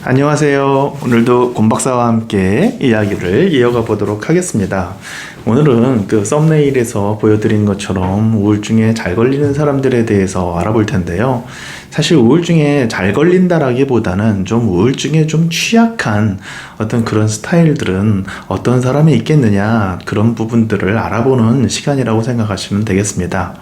안녕하세요. 오늘도 권 박사와 함께 이야기를 이어가 보도록 하겠습니다. 오늘은 그 썸네일에서 보여드린 것처럼 우울증에 잘 걸리는 사람들에 대해서 알아볼 텐데요. 사실 우울증에 잘 걸린다라기보다는 좀 우울증에 좀 취약한 어떤 그런 스타일들은 어떤 사람이 있겠느냐, 그런 부분들을 알아보는 시간이라고 생각하시면 되겠습니다.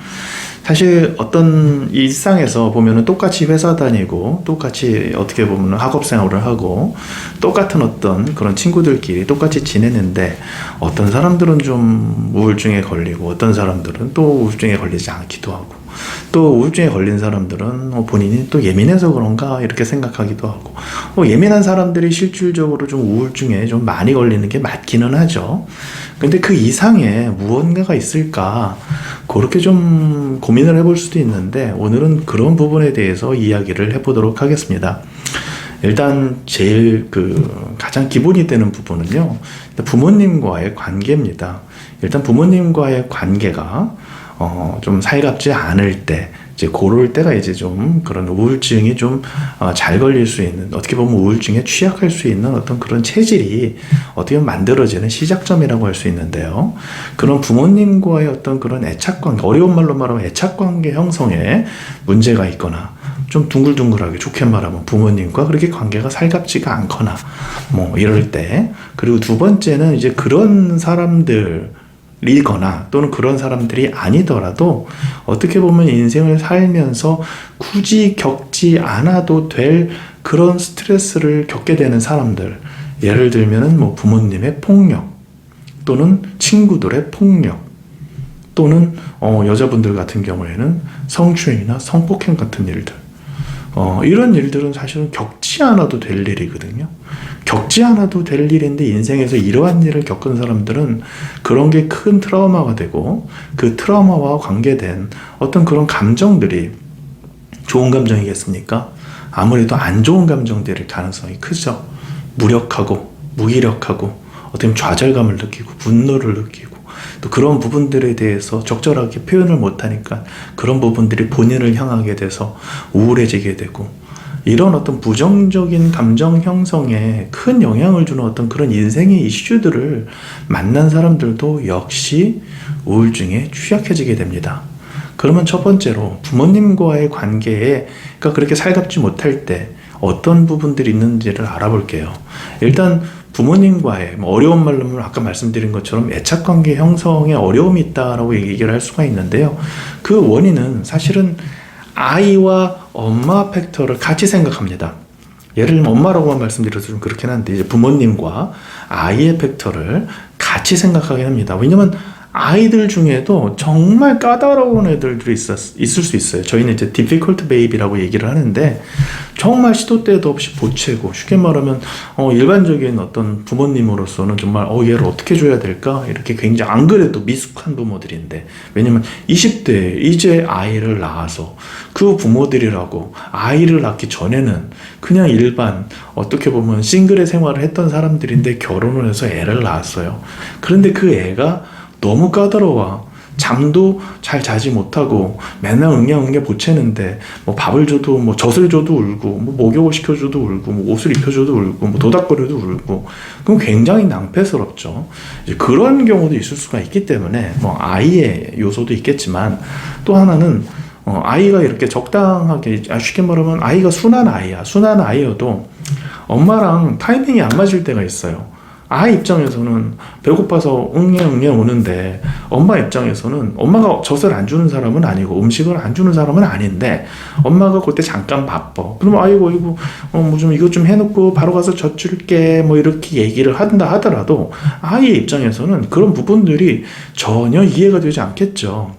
사실 어떤 일상에서 보면은 똑같이 회사 다니고 똑같이 어떻게 보면 학업 생활을 하고 똑같은 어떤 그런 친구들끼리 똑같이 지내는데 어떤 사람들은 좀 우울증에 걸리고 어떤 사람들은 또 우울증에 걸리지 않기도 하고 또 우울증에 걸린 사람들은 본인이 또 예민해서 그런가 이렇게 생각하기도 하고 예민한 사람들이 실질적으로 좀 우울증에 좀 많이 걸리는 게 맞기는 하죠. 근데 그 이상의 무언가가 있을까 그렇게 좀 고민을 해볼 수도 있는데 오늘은 그런 부분에 대해서 이야기를 해보도록 하겠습니다. 일단 제일 가장 기본이 되는 부분은요, 부모님과의 관계입니다. 일단 부모님과의 관계가 좀 살갑지 않을 때, 이제 그럴 때가 이제 좀 그런 우울증이 좀 잘 걸릴 수 있는, 어떻게 보면 우울증에 취약할 수 있는 어떤 그런 체질이 어떻게 보면 만들어지는 시작점이라고 할 수 있는데요. 그런 부모님과의 어떤 그런 애착관계, 어려운 말로 말하면 애착관계 형성에 문제가 있거나 좀 둥글둥글하게 좋게 말하면 부모님과 그렇게 관계가 살갑지가 않거나 뭐 이럴 때, 그리고 두 번째는 이제 그런 사람들 이거나 또는 그런 사람들이 아니더라도 어떻게 보면 인생을 살면서 굳이 겪지 않아도 될 그런 스트레스를 겪게 되는 사람들, 예를 들면은 뭐 부모님의 폭력 또는 친구들의 폭력 또는 여자분들 같은 경우에는 성추행이나 성폭행 같은 일들, 이런 일들은 사실은 겪지 않아도 될 일이거든요. 겪지 않아도 될 일인데 인생에서 이러한 일을 겪은 사람들은 그런 게 큰 트라우마가 되고 그 트라우마와 관계된 어떤 그런 감정들이 좋은 감정이겠습니까? 아무래도 안 좋은 감정들일 가능성이 크죠. 무력하고 무기력하고 어떻게 보면 좌절감을 느끼고 분노를 느끼고 또 그런 부분들에 대해서 적절하게 표현을 못하니까 그런 부분들이 본인을 향하게 돼서 우울해지게 되고, 이런 어떤 부정적인 감정 형성에 큰 영향을 주는 어떤 그런 인생의 이슈들을 만난 사람들도 역시 우울증에 취약해지게 됩니다. 그러면 첫 번째로 부모님과의 관계에 그렇게 살갑지 못할 때 어떤 부분들이 있는지를 알아볼게요. 일단 부모님과의 어려운 말로 아까 말씀드린 것처럼 애착관계 형성에 어려움이 있다라고 얘기를 할 수가 있는데요. 그 원인은 사실은 아이와 엄마 팩터를 같이 생각합니다. 예를 들면 엄마라고만 말씀드려서 좀 그렇긴 한데 이제 부모님과 아이의 팩터를 같이 생각하게 합니다. 왜냐면 아이들 중에도 정말 까다로운 애들이 있을 수 있어요. 저희는 이제 difficult baby라고 얘기를 하는데 정말 시도 때도 없이 보채고, 쉽게 말하면 일반적인 어떤 부모님으로서는 정말 얘를 어떻게 줘야 될까 이렇게 굉장히 안 그래도 미숙한 부모들인데, 왜냐면 20대에 이제 아이를 낳아서 그 부모들이라고 아이를 낳기 전에는 그냥 일반 어떻게 보면 싱글의 생활을 했던 사람들인데 결혼을 해서 애를 낳았어요. 그런데 그 애가 너무 까다로워. 잠도 잘 자지 못하고 맨날 응애응애 보채는데 뭐 밥을 줘도 뭐 젖을 줘도 울고 뭐 목욕을 시켜줘도 울고 뭐 옷을 입혀줘도 울고 뭐 도닥거려도 울고, 그럼 굉장히 낭패스럽죠. 이제 그런 경우도 있을 수가 있기 때문에 뭐 아이의 요소도 있겠지만, 또 하나는 아이가 이렇게 적당하게, 쉽게 말하면 아이가 순한 아이야. 순한 아이여도 엄마랑 타이밍이 안 맞을 때가 있어요. 아이 입장에서는 배고파서 응애 오는데 엄마 입장에서는 엄마가 젖을 안 주는 사람은 아니고 음식을 안 주는 사람은 아닌데 엄마가 그때 잠깐 바빠. 그러면 아이고 뭐 좀 이것 좀 해놓고 바로 가서 젖 줄게 뭐 이렇게 얘기를 한다 하더라도 아이의 입장에서는 그런 부분들이 전혀 이해가 되지 않겠죠.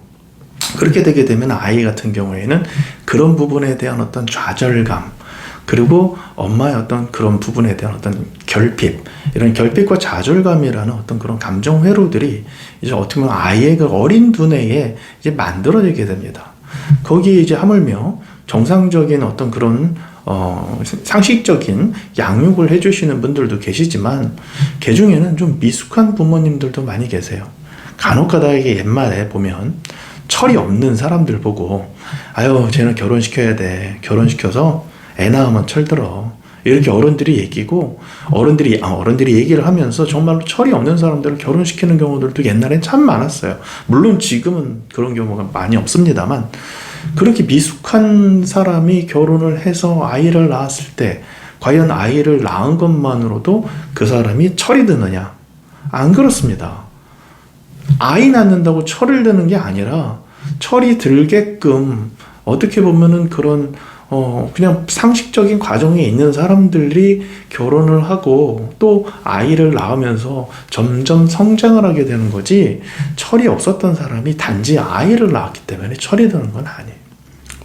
그렇게 되게 되면 아이 같은 경우에는 그런 부분에 대한 어떤 좌절감, 그리고 엄마의 어떤 그런 부분에 대한 어떤 결핍, 이런 결핍과 좌절감이라는 어떤 그런 감정 회로들이 이제 어떻게 보면 아이의 그 어린 두뇌에 이제 만들어지게 됩니다. 거기에 이제 하물며 정상적인 어떤 그런 상식적인 양육을 해주시는 분들도 계시지만, 그 중에는 좀 미숙한 부모님들도 많이 계세요. 간혹가다하게 옛말에 보면 철이 없는 사람들 보고 쟤는 결혼시켜야 돼, 결혼시켜서 애 낳으면 철들어, 이렇게 어른들이 어른들이 얘기를 하면서 정말로 철이 없는 사람들을 결혼시키는 경우들도 옛날엔 참 많았어요. 물론 지금은 그런 경우가 많이 없습니다만, 그렇게 미숙한 사람이 결혼을 해서 아이를 낳았을 때 과연 아이를 낳은 것만으로도 그 사람이 철이 드느냐? 안 그렇습니다. 아이 낳는다고 철을 드는 게 아니라 철이 들게끔 어떻게 보면은 그런 그냥 상식적인 과정에 있는 사람들이 결혼을 하고 또 아이를 낳으면서 점점 성장을 하게 되는 거지, 철이 없었던 사람이 단지 아이를 낳았기 때문에 철이 드는 건 아니에요.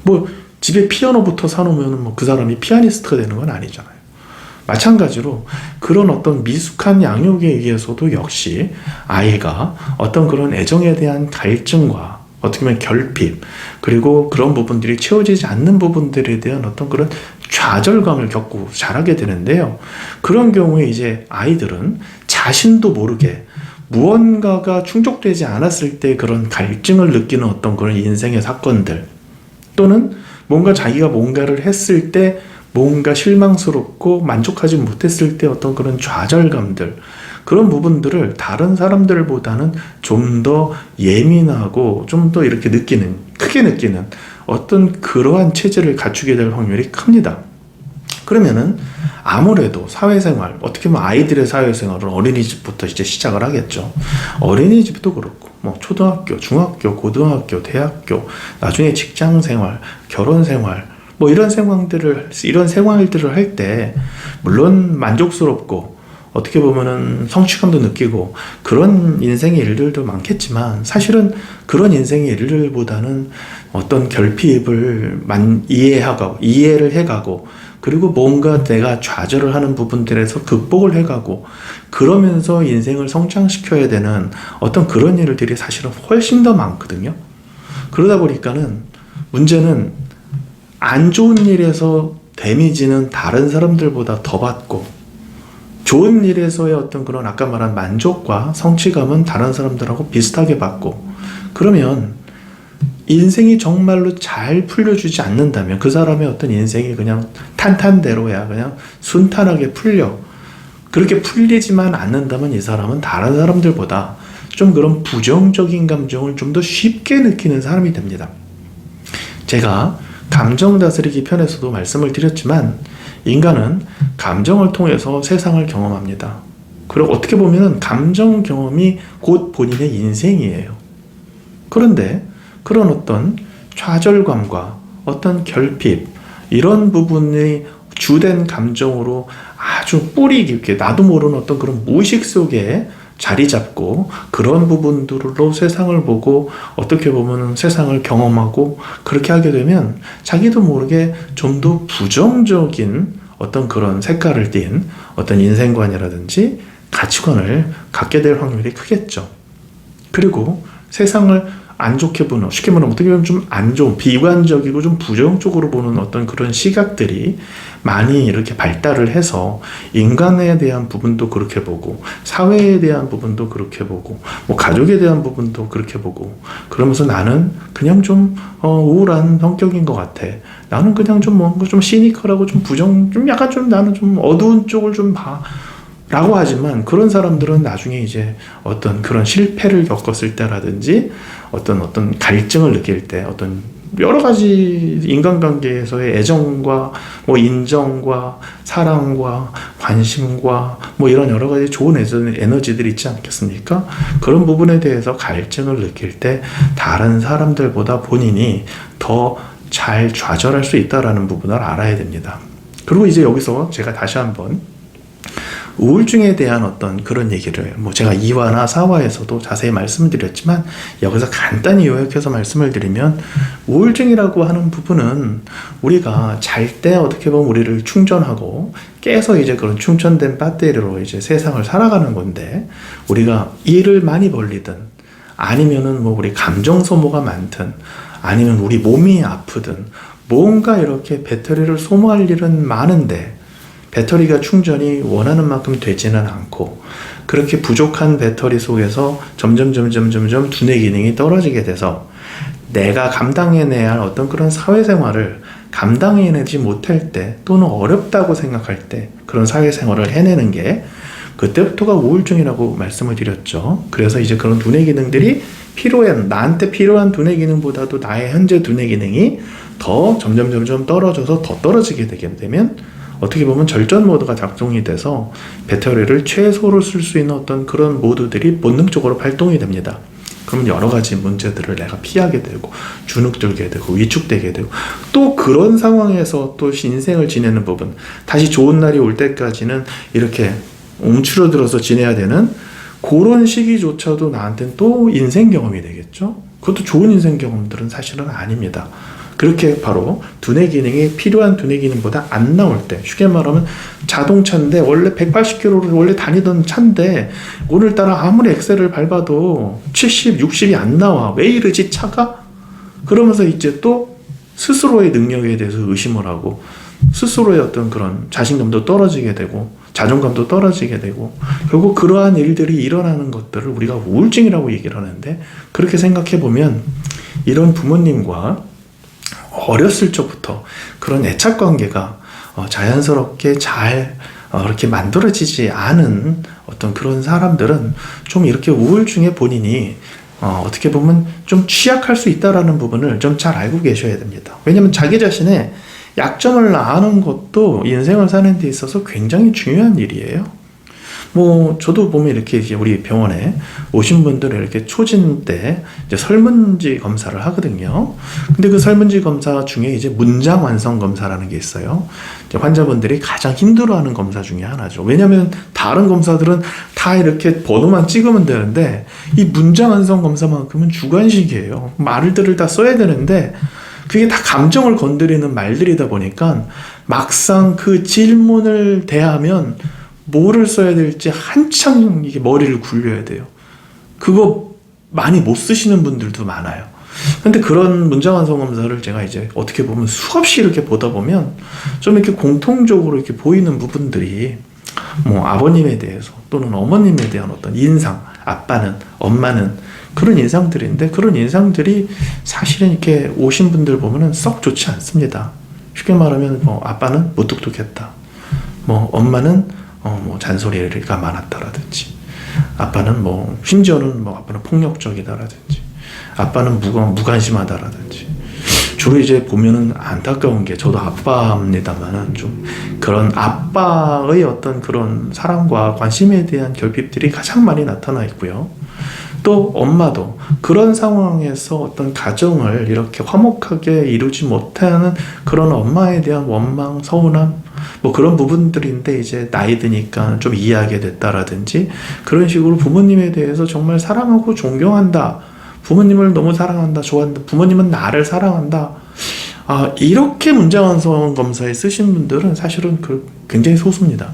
뭐 집에 피아노부터 사놓으면 뭐 그 사람이 피아니스트가 되는 건 아니잖아요. 마찬가지로 그런 어떤 미숙한 양육에 의해서도 역시 아이가 어떤 그런 애정에 대한 갈증과 어떻게 보면 결핍, 그리고 그런 부분들이 채워지지 않는 부분들에 대한 어떤 그런 좌절감을 겪고 자라게 되는데요. 그런 경우에 이제 아이들은 자신도 모르게 무언가가 충족되지 않았을 때 그런 갈증을 느끼는 어떤 그런 인생의 사건들, 또는 뭔가 자기가 뭔가를 했을 때 뭔가 실망스럽고 만족하지 못했을 때 어떤 그런 좌절감들, 그런 부분들을 다른 사람들보다는 좀 더 예민하고 좀 더 이렇게 크게 느끼는 어떤 그러한 체질을 갖추게 될 확률이 큽니다. 그러면은 아무래도 사회생활, 어떻게 보면 아이들의 사회생활은 어린이집부터 이제 시작을 하겠죠. 어린이집도 그렇고, 뭐 초등학교, 중학교, 고등학교, 대학교, 나중에 직장생활, 결혼생활, 뭐 이런 생활들을 할 때 물론 만족스럽고 어떻게 보면은 성취감도 느끼고 그런 인생의 일들도 많겠지만, 사실은 그런 인생의 일들보다는 어떤 결핍을 이해를 해가고, 그리고 뭔가 내가 좌절을 하는 부분들에서 극복을 해가고, 그러면서 인생을 성장시켜야 되는 어떤 그런 일들이 사실은 훨씬 더 많거든요. 그러다 보니까는 문제는 안 좋은 일에서 데미지는 다른 사람들보다 더 받고, 좋은 일에서의 어떤 그런 아까 말한 만족과 성취감은 다른 사람들하고 비슷하게 받고, 그러면 인생이 정말로 잘 풀려주지 않는다면, 그 사람의 어떤 인생이 그냥 탄탄대로야, 그냥 순탄하게 풀려, 그렇게 풀리지만 않는다면 이 사람은 다른 사람들보다 좀 그런 부정적인 감정을 좀 더 쉽게 느끼는 사람이 됩니다. 제가 감정 다스리기 편에서도 말씀을 드렸지만, 인간은 감정을 통해서 세상을 경험합니다. 그리고 어떻게 보면 감정 경험이 곧 본인의 인생이에요. 그런데 그런 어떤 좌절감과 어떤 결핍, 이런 부분이 주된 감정으로 아주 뿌리 깊게 나도 모르는 어떤 그런 무의식 속에 자리 잡고, 그런 부분들로 세상을 보고 어떻게 보면 세상을 경험하고, 그렇게 하게 되면 자기도 모르게 좀 더 부정적인 어떤 그런 색깔을 띤 어떤 인생관이라든지 가치관을 갖게 될 확률이 크겠죠. 그리고 세상을 안 좋게 보는, 쉽게 말하면 어떻게 보면 좀 안 좋은, 비관적이고 좀 부정적으로 보는 어떤 그런 시각들이 많이 이렇게 발달을 해서 인간에 대한 부분도 그렇게 보고, 사회에 대한 부분도 그렇게 보고, 뭐 가족에 대한 부분도 그렇게 보고, 그러면서 나는 그냥 좀 우울한 성격인 것 같아. 나는 그냥 좀 뭔가 좀 시니컬하고 좀 약간 좀 나는 좀 어두운 쪽을 좀 봐. 라고 하지만, 그런 사람들은 나중에 이제 어떤 그런 실패를 겪었을 때라든지 어떤 갈증을 느낄 때, 어떤 여러 가지 인간관계에서의 애정과 뭐 인정과 사랑과 관심과 뭐 이런 여러 가지 좋은 에너지들이 있지 않겠습니까? 그런 부분에 대해서 갈증을 느낄 때 다른 사람들보다 본인이 더 잘 좌절할 수 있다는 부분을 알아야 됩니다. 그리고 이제 여기서 제가 다시 한번 우울증에 대한 어떤 그런 얘기를, 뭐 제가 2화나 4화에서도 자세히 말씀드렸지만 여기서 간단히 요약해서 말씀을 드리면, 우울증이라고 하는 부분은 우리가 잘 때 어떻게 보면 우리를 충전하고 깨서 이제 그런 충전된 배터리로 이제 세상을 살아가는 건데, 우리가 일을 많이 벌리든 아니면은 뭐 우리 감정 소모가 많든 아니면 우리 몸이 아프든 뭔가 이렇게 배터리를 소모할 일은 많은데 배터리가 충전이 원하는 만큼 되지는 않고, 그렇게 부족한 배터리 속에서 점점 두뇌 기능이 떨어지게 돼서 내가 감당해내야 할 어떤 그런 사회생활을 감당해내지 못할 때 또는 어렵다고 생각할 때 그런 사회생활을 해내는 게 그때부터가 우울증이라고 말씀을 드렸죠. 그래서 이제 그런 두뇌 기능들이 나한테 필요한 두뇌 기능보다도 나의 현재 두뇌 기능이 더 점점 떨어져서 더 떨어지게 되게 되면 어떻게 보면 절전 모드가 작동이 돼서 배터리를 최소로 쓸 수 있는 어떤 그런 모드들이 본능적으로 발동이 됩니다. 그러면 여러 가지 문제들을 내가 피하게 되고 주눅들게 되고 위축되게 되고 또 그런 상황에서 또 인생을 지내는 부분 다시 좋은 날이 올 때까지는 이렇게 움츠러들어서 지내야 되는 그런 시기조차도 나한테는 또 인생 경험이 되겠죠. 그것도 좋은 인생 경험들은 사실은 아닙니다. 그렇게 바로 두뇌 기능이 필요한 두뇌 기능보다 안 나올 때 쉽게 말하면 자동차인데 원래 180km로 원래 다니던 차인데 오늘따라 아무리 엑셀을 밟아도 70, 60이 안 나와. 왜 이러지 차가? 그러면서 이제 또 스스로의 능력에 대해서 의심을 하고 스스로의 어떤 그런 자신감도 떨어지게 되고 자존감도 떨어지게 되고 결국 그러한 일들이 일어나는 것들을 우리가 우울증이라고 얘기를 하는데 그렇게 생각해 보면 이런 부모님과 어렸을 적부터 그런 애착관계가 자연스럽게 잘 이렇게 만들어지지 않은 어떤 그런 사람들은 좀 이렇게 우울증에 본인이 어떻게 보면 좀 취약할 수 있다라는 부분을 좀 잘 알고 계셔야 됩니다. 왜냐하면 자기 자신의 약점을 아는 것도 인생을 사는 데 있어서 굉장히 중요한 일이에요. 저도 보면 이렇게 이제 우리 병원에 오신 분들을 이렇게 초진 때 이제 설문지 검사를 하거든요. 근데 그 설문지 검사 중에 이제 문장 완성 검사라는 게 있어요. 이제 환자분들이 가장 힘들어하는 검사 중에 하나죠. 왜냐하면 다른 검사들은 다 이렇게 번호만 찍으면 되는데 이 문장 완성 검사만큼은 주관식이에요. 말들을 다 써야 되는데 그게 다 감정을 건드리는 말들이다 보니까 막상 그 질문을 대하면 뭐를 써야 될지 한참 이게 머리를 굴려야 돼요. 그거 많이 못 쓰시는 분들도 많아요. 근데 그런 문장 완성 검사를 제가 이제 어떻게 보면 수없이 이렇게 보다 보면 좀 이렇게 공통적으로 이렇게 보이는 부분들이 아버님에 대해서 또는 어머님에 대한 어떤 인상, 아빠는, 엄마는 그런 인상들인데 그런 인상들이 사실은 이렇게 오신 분들 보면은 썩 좋지 않습니다. 쉽게 말하면 아빠는 무뚝뚝했다. 엄마는 잔소리가 많았다라든지 아빠는 심지어는 아빠는 폭력적이다라든지 아빠는 무관심하다라든지 주로 이제 보면은 안타까운 게 저도 아빠입니다만은 좀 그런 아빠의 어떤 그런 사랑과 관심에 대한 결핍들이 가장 많이 나타나 있고요. 또 엄마도 그런 상황에서 어떤 가정을 이렇게 화목하게 이루지 못하는 그런 엄마에 대한 원망, 서운함 그런 부분들인데 이제 나이 드니까 좀 이해하게 됐다라든지 그런 식으로 부모님에 대해서 정말 사랑하고 존경한다. 부모님을 너무 사랑한다, 좋아한다. 부모님은 나를 사랑한다. 이렇게 문장 완성 검사에 쓰신 분들은 사실은 굉장히 소수입니다.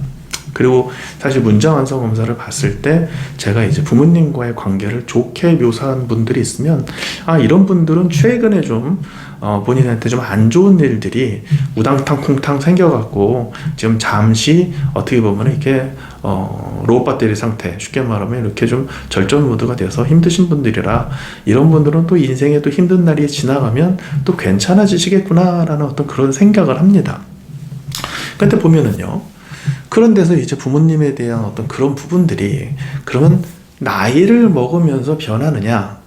그리고 사실 문장 완성 검사를 봤을 때 제가 이제 부모님과의 관계를 좋게 묘사한 분들이 있으면 이런 분들은 최근에 좀 본인한테 좀 안 좋은 일들이 우당탕 쿵탕 생겨갖고 지금 잠시 어떻게 보면 이렇게 로우 배터리 상태, 쉽게 말하면 이렇게 좀 절전 모드가 돼서 힘드신 분들이라 이런 분들은 또 인생에 또 힘든 날이 지나가면 또 괜찮아지시겠구나라는 어떤 그런 생각을 합니다. 근데 보면은요, 그런 데서 이제 부모님에 대한 어떤 그런 부분들이 그러면 나이를 먹으면서 변하느냐?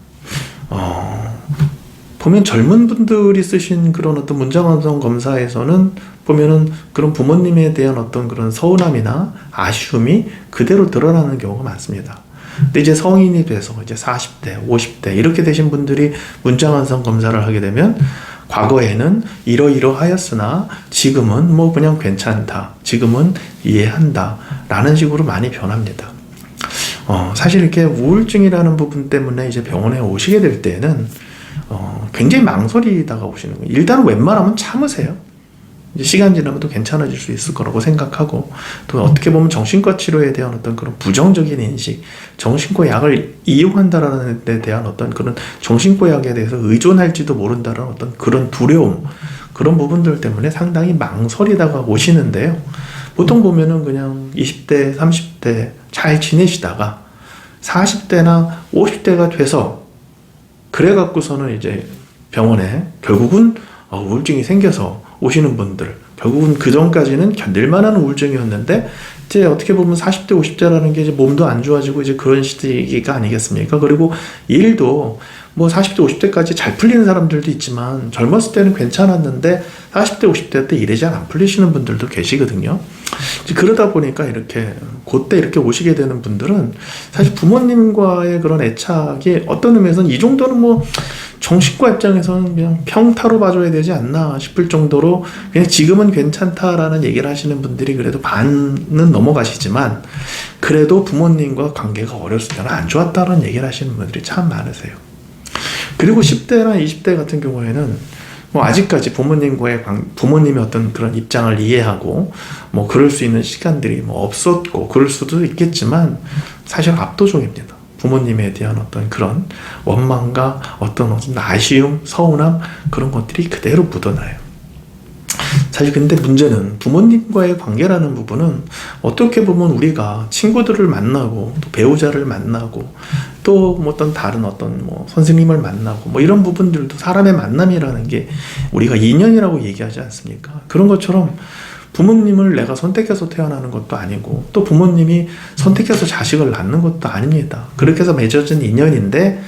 보면 젊은 분들이 쓰신 그런 어떤 문장 완성 검사에서는 보면은 그런 부모님에 대한 어떤 그런 서운함이나 아쉬움이 그대로 드러나는 경우가 많습니다. 근데 이제 성인이 돼서 이제 40대, 50대 이렇게 되신 분들이 문장 완성 검사를 하게 되면 과거에는 이러이러하였으나 지금은 그냥 괜찮다. 지금은 이해한다. 라는 식으로 많이 변합니다. 사실 이렇게 우울증이라는 부분 때문에 이제 병원에 오시게 될 때는 굉장히 망설이다가 오시는 거예요. 일단은 웬만하면 참으세요. 이제 시간 지나면 또 괜찮아질 수 있을 거라고 생각하고 또 어떻게 보면 정신과 치료에 대한 어떤 그런 부정적인 인식, 정신과 약을 이용한다라는 데 대한 어떤 그런 정신과 약에 대해서 의존할지도 모른다는 어떤 그런 두려움, 그런 부분들 때문에 상당히 망설이다가 오시는데요. 보통 보면은 그냥 20대, 30대 잘 지내시다가 40대나 50대가 돼서 그래 갖고서는 이제 병원에 결국은 우울증이 생겨서 오시는 분들, 결국은 그 전까지는 견딜만한 우울증이었는데 이제 어떻게 보면 40대 50대라는 게 이제 몸도 안 좋아지고 이제 그런 시기가 아니겠습니까? 그리고 일도 뭐 40대 50대까지 잘 풀리는 사람들도 있지만 젊었을 때는 괜찮았는데 40대 50대 때 일이 잘 안 풀리시는 분들도 계시거든요. 그러다 보니까 이렇게 그때 이렇게 오시게 되는 분들은 사실 부모님과의 그런 애착이 어떤 의미에서는 이 정도는 뭐 정신과 입장에서는 그냥 평타로 봐줘야 되지 않나 싶을 정도로 그냥 지금은 괜찮다라는 얘기를 하시는 분들이 그래도 반은 넘어가시지만 그래도 부모님과 관계가 어렸을 때는 안 좋았다는 얘기를 하시는 분들이 참 많으세요. 그리고 10대나 20대 같은 경우에는 뭐 아직까지 부모님의 어떤 그런 입장을 이해하고 뭐 그럴 수 있는 시간들이 뭐 없었고 그럴 수도 있겠지만 사실 압도적입니다. 부모님에 대한 어떤 그런 원망과 어떤 아쉬움, 서운함 그런 것들이 그대로 묻어나요. 사실 근데 문제는 부모님과의 관계라는 부분은 어떻게 보면 우리가 친구들을 만나고 또 배우자를 만나고 또 뭐 어떤 다른 어떤 뭐 선생님을 만나고 뭐 이런 부분들도 사람의 만남이라는 게 우리가 인연이라고 얘기하지 않습니까? 그런 것처럼 부모님을 내가 선택해서 태어나는 것도 아니고 또 부모님이 선택해서 자식을 낳는 것도 아닙니다. 그렇게 해서 맺어진 인연인데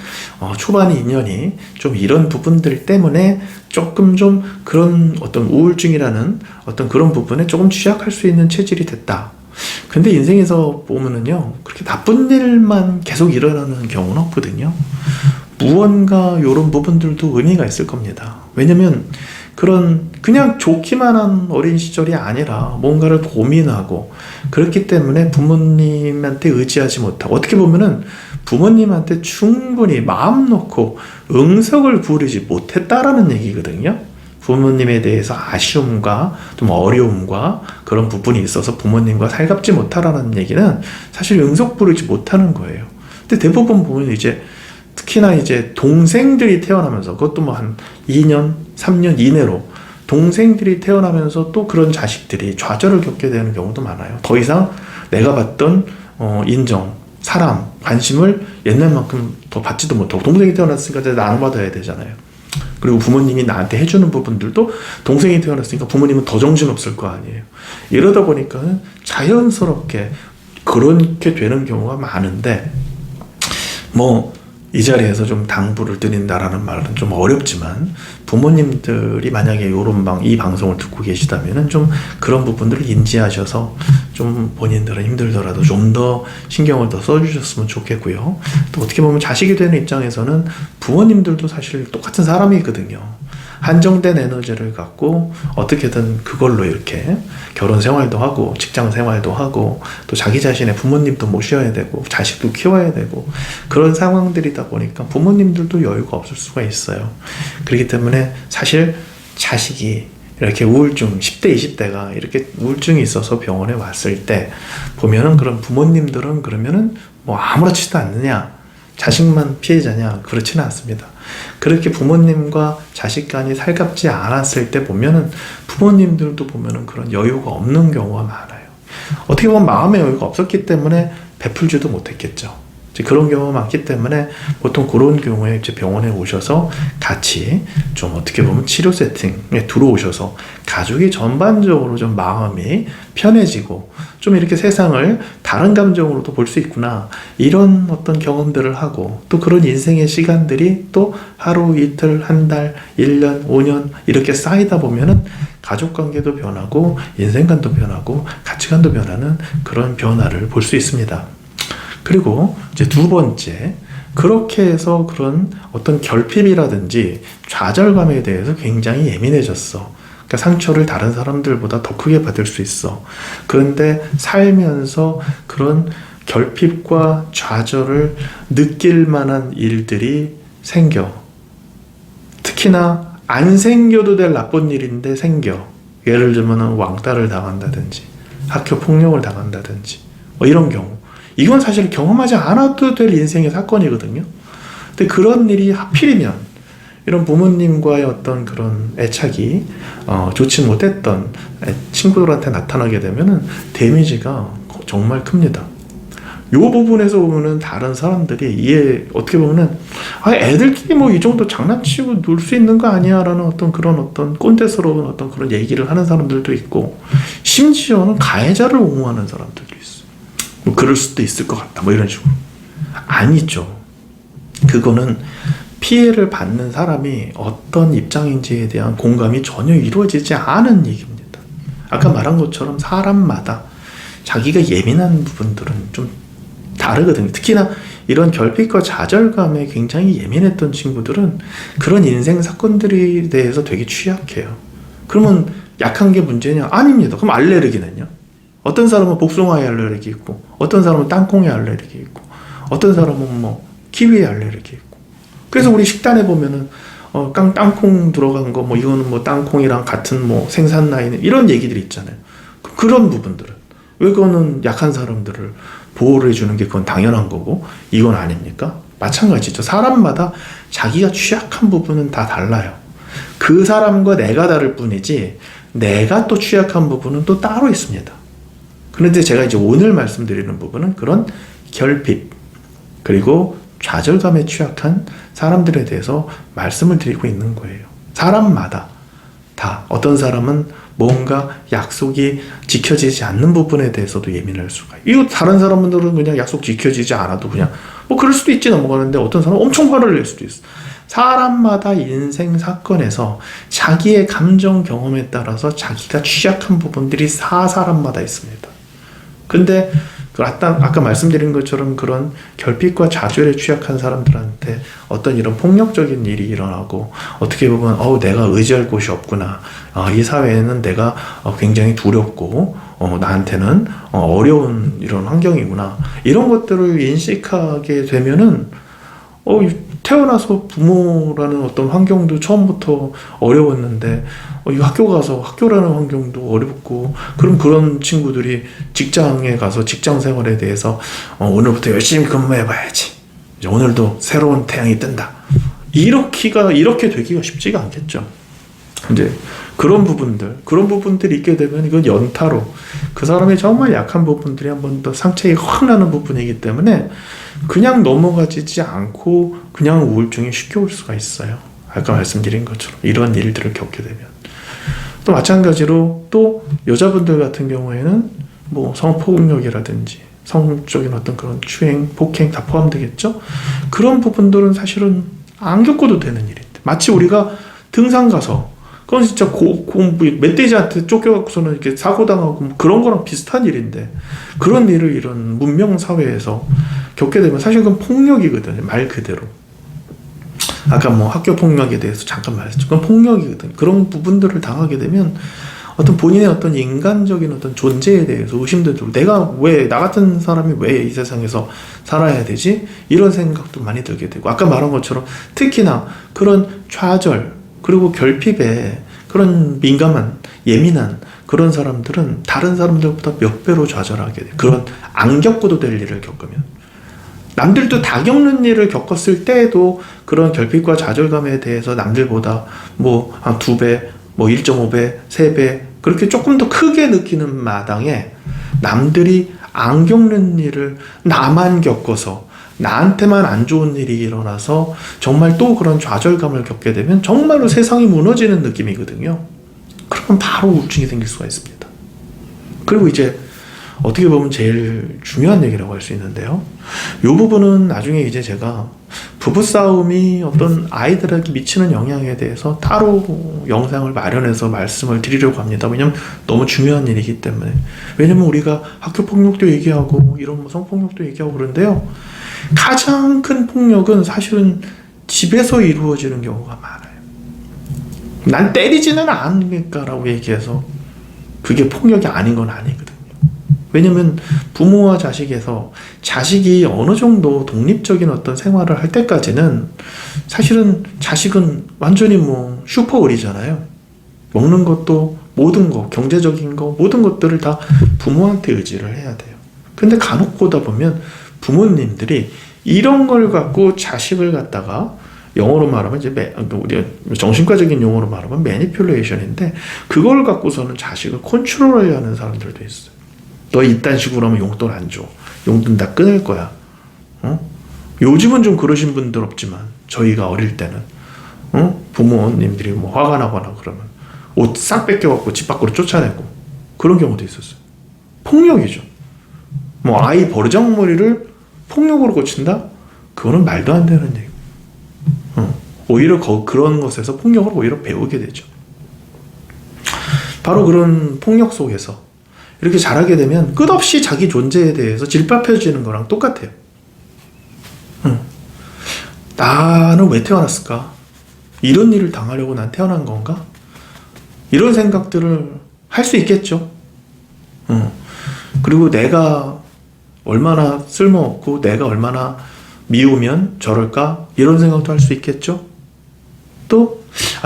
초반 인연이 좀 이런 부분들 때문에 조금 좀 그런 어떤 우울증이라는 어떤 그런 부분에 조금 취약할 수 있는 체질이 됐다. 근데 인생에서 보면은요 그렇게 나쁜 일만 계속 일어나는 경우는 없거든요. 무언가 이런 부분들도 의미가 있을 겁니다. 왜냐면 그런 그냥 좋기만 한 어린 시절이 아니라 뭔가를 고민하고 그렇기 때문에 부모님한테 의지하지 못하고 어떻게 보면은 부모님한테 충분히 마음 놓고 응석을 부리지 못했다라는 얘기거든요. 부모님에 대해서 아쉬움과 좀 어려움과 그런 부분이 있어서 부모님과 살갑지 못하라는 얘기는 사실 응석 부리지 못하는 거예요. 근데 대부분 보면 이제 특히나 이제 동생들이 태어나면서 그것도 뭐 한 2년, 3년 이내로 동생들이 태어나면서 또 그런 자식들이 좌절을 겪게 되는 경우도 많아요. 더 이상 내가 받던 인정, 사랑, 관심을 옛날만큼 더 받지도 못하고 동생이 태어났으니까 이제 나눠받아야 되잖아요. 그리고 부모님이 나한테 해주는 부분들도 동생이 태어났으니까 부모님은 더 정신없을 거 아니에요. 이러다 보니까 자연스럽게 그렇게 되는 경우가 많은데 뭐 이 자리에서 좀 당부를 드린다라는 말은 좀 어렵지만 부모님들이 만약에 이 방송을 듣고 계시다면은 좀 그런 부분들을 인지하셔서 좀 본인들은 힘들더라도 좀 더 신경을 더 써주셨으면 좋겠고요. 또 어떻게 보면 자식이 되는 입장에서는 부모님들도 사실 똑같은 사람이거든요. 한정된 에너지를 갖고 어떻게든 그걸로 이렇게 결혼 생활도 하고 직장 생활도 하고 또 자기 자신의 부모님도 모셔야 되고 자식도 키워야 되고 그런 상황들이다 보니까 부모님들도 여유가 없을 수가 있어요. 그렇기 때문에 사실 자식이 이렇게 우울증 10대 20대가 이렇게 우울증이 있어서 병원에 왔을 때 보면은 그런 부모님들은 그러면은 뭐 아무렇지도 않느냐, 자식만 피해자냐, 그렇지는 않습니다. 그렇게 부모님과 자식 간이 살갑지 않았을 때 보면은 부모님들도 보면은 그런 여유가 없는 경우가 많아요. 어떻게 보면 마음의 여유가 없었기 때문에 베풀지도 못했겠죠. 그런 경우가 많기 때문에 보통 그런 경우에 이제 병원에 오셔서 같이 좀 어떻게 보면 치료 세팅에 들어오셔서 가족이 전반적으로 좀 마음이 편해지고 좀 이렇게 세상을 다른 감정으로도 볼 수 있구나, 이런 어떤 경험들을 하고 또 그런 인생의 시간들이 또 하루, 이틀, 한 달, 1년, 5년 이렇게 쌓이다 보면은 가족관계도 변하고 인생관도 변하고 가치관도 변하는 그런 변화를 볼 수 있습니다. 그리고 이제 두 번째, 그렇게 해서 그런 어떤 결핍이라든지 좌절감에 대해서 굉장히 예민해졌어. 그러니까 상처를 다른 사람들보다 더 크게 받을 수 있어. 그런데 살면서 그런 결핍과 좌절을 느낄 만한 일들이 생겨. 특히나 안 생겨도 될 나쁜 일인데 생겨. 예를 들면 왕따를 당한다든지 학교 폭력을 당한다든지 뭐 이런 경우. 이건 사실 경험하지 않아도 될 인생의 사건이거든요. 근데 그런 일이 하필이면 이런 부모님과의 어떤 그런 애착이 좋지 못했던 친구들한테 나타나게 되면은 데미지가 정말 큽니다. 요 부분에서 보면은 다른 사람들이 이해 어떻게 보면은 애들끼리 뭐 이 정도 장난치고 놀 수 있는 거 아니야 라는 그런 꼰대스러운 그런 얘기를 하는 사람들도 있고, 심지어는 가해자를 옹호하는 사람들도 있어. 뭐 그럴 수도 있을 것 같다 뭐 이런 식으로. 아니죠. 그거는 피해를 받는 사람이 어떤 입장인지에 대한 공감이 전혀 이루어지지 않은 얘기입니다. 아까 말한 것처럼 사람마다 자기가 예민한 부분들은 좀 다르거든요. 특히나 이런 결핍과 좌절감에 굉장히 예민했던 친구들은 그런 인생 사건들에 대해서 되게 취약해요. 그러면 약한 게 문제냐? 아닙니다. 그럼 알레르기는요? 어떤 사람은 복숭아에 알레르기 있고, 어떤 사람은 땅콩에 알레르기 있고, 어떤 사람은 뭐 키위에 알레르기 있고. 그래서 우리 식단에 보면은 땅콩 들어간 거, 뭐 이거는 뭐 땅콩이랑 같은 뭐 생산 라인 이런 얘기들이 있잖아요. 그런 부분들은 왜 그거는 약한 사람들을 보호를 해주는 게 그건 당연한 거고 이건 아닙니까? 마찬가지죠. 사람마다 자기가 취약한 부분은 다 달라요. 그 사람과 내가 다를 뿐이지 내가 또 취약한 부분은 또 따로 있습니다. 그런데 제가 이제 오늘 말씀드리는 부분은 그런 결핍 그리고 좌절감에 취약한 사람들에 대해서 말씀을 드리고 있는 거예요. 사람마다 다 어떤 사람은 뭔가 약속이 지켜지지 않는 부분에 대해서도 예민할 수가 있어요. 이거 다른 사람들은 그냥 약속 지켜지지 않아도 그냥 뭐 그럴 수도 있지 넘어가는데 어떤 사람은 엄청 화를 낼 수도 있어. 사람마다 인생 사건에서 자기의 감정 경험에 따라서 자기가 취약한 부분들이 사람마다 있습니다. 근데 아까 말씀드린 것처럼 그런 결핍과 좌절에 취약한 사람들한테 어떤 이런 폭력적인 일이 일어나고 어떻게 보면 내가 의지할 곳이 없구나, 이 사회에는 내가 굉장히 두렵고 나한테는 어려운 이런 환경이구나, 이런 것들을 인식하게 되면은 태어나서 부모라는 어떤 환경도 처음부터 어려웠는데 이 학교 가서 학교라는 환경도 어렵고, 그럼 그런 친구들이 직장에 가서 직장 생활에 대해서 오늘부터 열심히 근무해봐야지, 이제 오늘도 새로운 태양이 뜬다, 이렇게 되기가 쉽지가 않겠죠. 이제 그런 부분들이 있게 되면 이건 연타로 그 사람의 정말 약한 부분들이 한 번 더 상처가 확 나는 부분이기 때문에 그냥 넘어가지 않고 그냥 우울증이 쉽게 올 수가 있어요. 아까 말씀드린 것처럼 이런 일들을 겪게 되면. 또 마찬가지로 또 여자분들 같은 경우에는 뭐 성폭력이라든지 성적인 어떤 그런 추행, 폭행 다 포함되겠죠. 그런 부분들은 사실은 안 겪어도 되는 일인데, 마치 우리가 등산 가서 그건 진짜 멧돼지한테 쫓겨갖고서는 이렇게 사고 당하고 그런 거랑 비슷한 일인데, 그런 일을 이런 문명 사회에서 겪게 되면 사실 그건 폭력이거든요. 말 그대로. 아까 뭐 학교 폭력에 대해서 잠깐 말했죠. 그건 폭력이거든. 그런 부분들을 당하게 되면 어떤 본인의 어떤 인간적인 어떤 존재에 대해서 의심도 들고, 나 같은 사람이 왜 이 세상에서 살아야 되지? 이런 생각도 많이 들게 되고, 아까 말한 것처럼 특히나 그런 좌절 그리고 결핍에 그런 민감한 예민한 그런 사람들은 다른 사람들보다 몇 배로 좌절하게 돼요. 그런 안 겪어도 될 일을 겪으면. 남들도 다 겪는 일을 겪었을 때에도 그런 결핍과 좌절감에 대해서 남들보다 뭐 한 2배, 뭐 1.5배, 3배 그렇게 조금 더 크게 느끼는 마당에 남들이 안 겪는 일을 나만 겪어서 나한테만 안 좋은 일이 일어나서 정말 또 그런 좌절감을 겪게 되면 정말로 세상이 무너지는 느낌이거든요. 그러면 바로 우울증이 생길 수가 있습니다. 그리고 이제 어떻게 보면 제일 중요한 얘기라고 할 수 있는데요. 이 부분은 나중에 이제 제가 부부싸움이 어떤 아이들에게 미치는 영향에 대해서 따로 영상을 마련해서 말씀을 드리려고 합니다. 왜냐면 너무 중요한 일이기 때문에. 왜냐면 우리가 학교 폭력도 얘기하고 이런 뭐 성폭력도 얘기하고 그런데요. 가장 큰 폭력은 사실은 집에서 이루어지는 경우가 많아요. 난 때리지는 않으니까 라고 얘기해서 그게 폭력이 아닌 건 아니거든요. 왜냐면 부모와 자식에서 자식이 어느 정도 독립적인 어떤 생활을 할 때까지는 사실은 자식은 완전히 뭐 슈퍼울이잖아요. 먹는 것도 모든 거, 경제적인 거, 모든 것들을 다 부모한테 의지를 해야 돼요. 근데 간혹 보다 보면 부모님들이 이런 걸 갖고 자식을 갖다가 영어로 말하면 이제 우리 정신과적인 용어로 말하면 매니퓰레이션인데, 그걸 갖고서는 자식을 컨트롤하려는 사람들도 있어요. 너 이딴 식으로 하면 용돈 안 줘. 용돈 다 끊을 거야. 요즘은 좀 그러신 분들 없지만 저희가 어릴 때는 부모님들이 뭐 화가 나거나 그러면 옷 싹 뺏겨갖고 집 밖으로 쫓아내고 그런 경우도 있었어요. 폭력이죠. 뭐 아이 버르장머리를 폭력으로 고친다? 그거는 말도 안 되는 얘기. 오히려 그런 것에서 폭력을 오히려 배우게 되죠. 바로 그런 폭력 속에서 이렇게 자라게 되면 끝없이 자기 존재에 대해서 질밥해지는 거랑 똑같아요. 나는 왜 태어났을까? 이런 일을 당하려고 난 태어난 건가? 이런 생각들을 할 수 있겠죠. 그리고 내가 얼마나 쓸모없고 내가 얼마나 미우면 저럴까? 이런 생각도 할 수 있겠죠. 또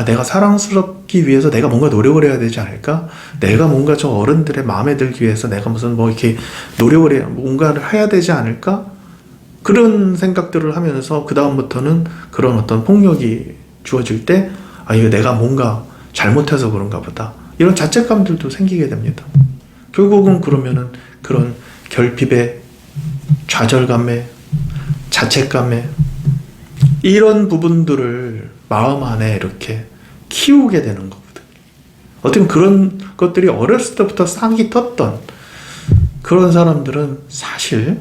내가 사랑스럽기 위해서 내가 뭔가 노력을 해야 되지 않을까? 내가 뭔가 저 어른들의 마음에 들기 위해서 내가 무슨 뭐 이렇게 노력을 해야 뭔가를 해야 되지 않을까? 그런 생각들을 하면서 그 다음부터는 그런 어떤 폭력이 주어질 때 이거 내가 뭔가 잘못해서 그런가 보다. 이런 자책감들도 생기게 됩니다. 결국은 그러면은 그런 결핍에 좌절감에 자책감에 이런 부분들을 마음 안에 이렇게 키우게 되는 거거든요. 어떻게 보면 그런 것들이 어렸을 때부터 싹이 텄던 그런 사람들은 사실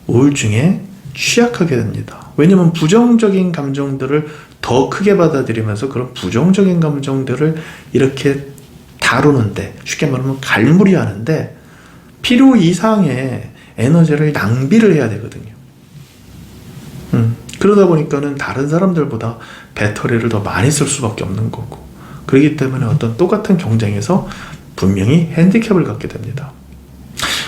우울증에 취약하게 됩니다. 왜냐하면 부정적인 감정들을 더 크게 받아들이면서 그런 부정적인 감정들을 이렇게 다루는데, 쉽게 말하면 갈무리 하는데 필요 이상의 에너지를 낭비를 해야 되거든요. 그러다 보니까는 다른 사람들보다 배터리를 더 많이 쓸 수밖에 없는 거고, 그렇기 때문에 어떤 똑같은 경쟁에서 분명히 핸디캡을 갖게 됩니다.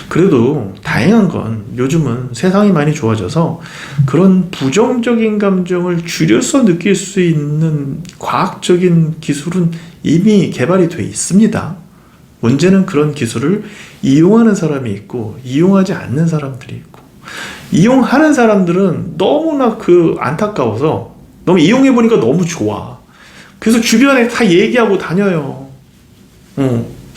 그래도 다행한 건 요즘은 세상이 많이 좋아져서 그런 부정적인 감정을 줄여서 느낄 수 있는 과학적인 기술은 이미 개발이 돼 있습니다. 문제는 그런 기술을 이용하는 사람이 있고 이용하지 않는 사람들이 있고, 이용하는 사람들은 너무나 안타까워서 너무 이용해보니까 너무 좋아. 그래서 주변에 다 얘기하고 다녀요.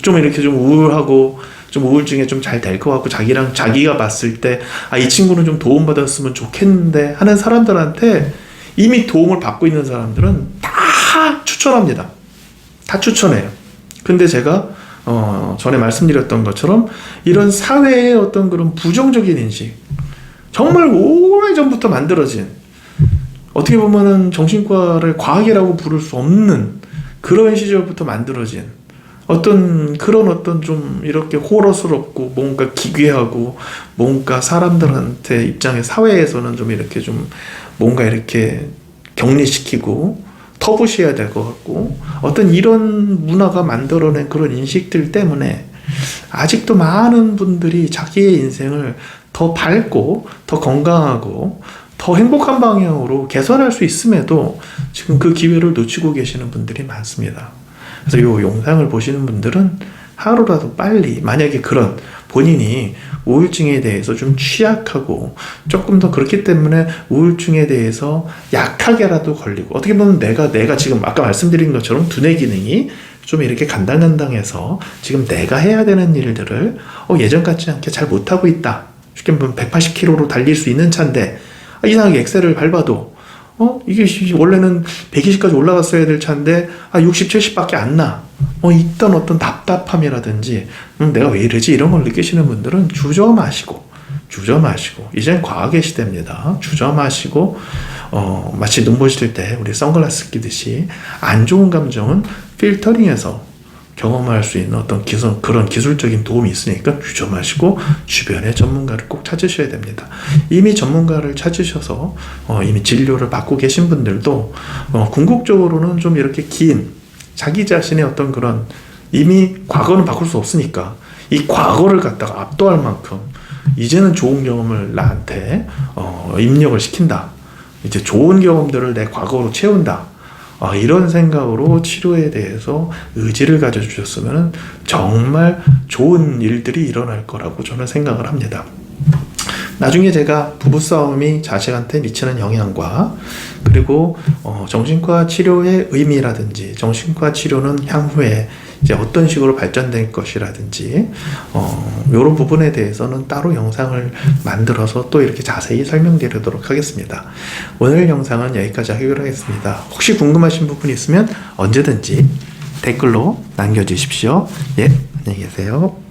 좀 이렇게 좀 우울하고 좀 우울증에 좀 잘 될 것 같고 자기가 봤을 때 이 친구는 좀 도움받았으면 좋겠는데 하는 사람들한테 이미 도움을 받고 있는 사람들은 다 추천합니다. 다 추천해요. 근데 제가 전에 말씀드렸던 것처럼 이런 사회의 어떤 그런 부정적인 인식, 정말 오래전부터 만들어진, 어떻게 보면은 정신과를 과학이라고 부를 수 없는 그런 시절부터 만들어진 어떤 좀 이렇게 호러스럽고 뭔가 기괴하고 뭔가 사람들한테 입장에 사회에서는 좀 이렇게 좀 뭔가 이렇게 격리시키고 터부시해야 될 것 같고, 어떤 이런 문화가 만들어낸 그런 인식들 때문에 아직도 많은 분들이 자기의 인생을 더 밝고 더 건강하고 더 행복한 방향으로 개선할 수 있음에도 지금 그 기회를 놓치고 계시는 분들이 많습니다. 그래서 이 영상을 보시는 분들은 하루라도 빨리, 만약에 그런 본인이 우울증에 대해서 좀 취약하고 조금 더 그렇기 때문에 우울증에 대해서 약하게라도 걸리고, 어떻게 보면 내가 지금 아까 말씀드린 것처럼 두뇌 기능이 좀 이렇게 간당간당해서 지금 내가 해야 되는 일들을 예전 같지 않게 잘 못하고 있다. 쉽게 보면 180km로 달릴 수 있는 차인데 이상하게 엑셀을 밟아도 이게 원래는 120까지 올라갔어야 될 차인데 60, 70밖에 안 나. 있던 어떤 답답함이라든지 내가 왜 이러지? 이런 걸 느끼시는 분들은 주저 마시고 이젠 과학의 시대입니다. 주저 마시고 마치 눈부실 때 우리 선글라스 끼듯이 안 좋은 감정은 필터링해서 경험할 수 있는 어떤 그런 기술적인 도움이 있으니까 주저 마시고 주변에 전문가를 꼭 찾으셔야 됩니다. 이미 전문가를 찾으셔서 이미 진료를 받고 계신 분들도 궁극적으로는 좀 이렇게 긴 자기 자신의 어떤 그런, 이미 과거는 바꿀 수 없으니까 이 과거를 갖다가 압도할 만큼 이제는 좋은 경험을 나한테 입력을 시킨다. 이제 좋은 경험들을 내 과거로 채운다. 이런 생각으로 치료에 대해서 의지를 가져주셨으면 정말 좋은 일들이 일어날 거라고 저는 생각을 합니다. 나중에 제가 부부싸움이 자식한테 미치는 영향과 그리고 정신과 치료의 의미라든지 정신과 치료는 향후에 이제 어떤 식으로 발전될 것이라든지 이런 부분에 대해서는 따로 영상을 만들어서 또 이렇게 자세히 설명드리도록 하겠습니다. 오늘 영상은 여기까지 하기로 하겠습니다. 혹시 궁금하신 부분이 있으면 언제든지 댓글로 남겨주십시오. 예, 안녕히 계세요.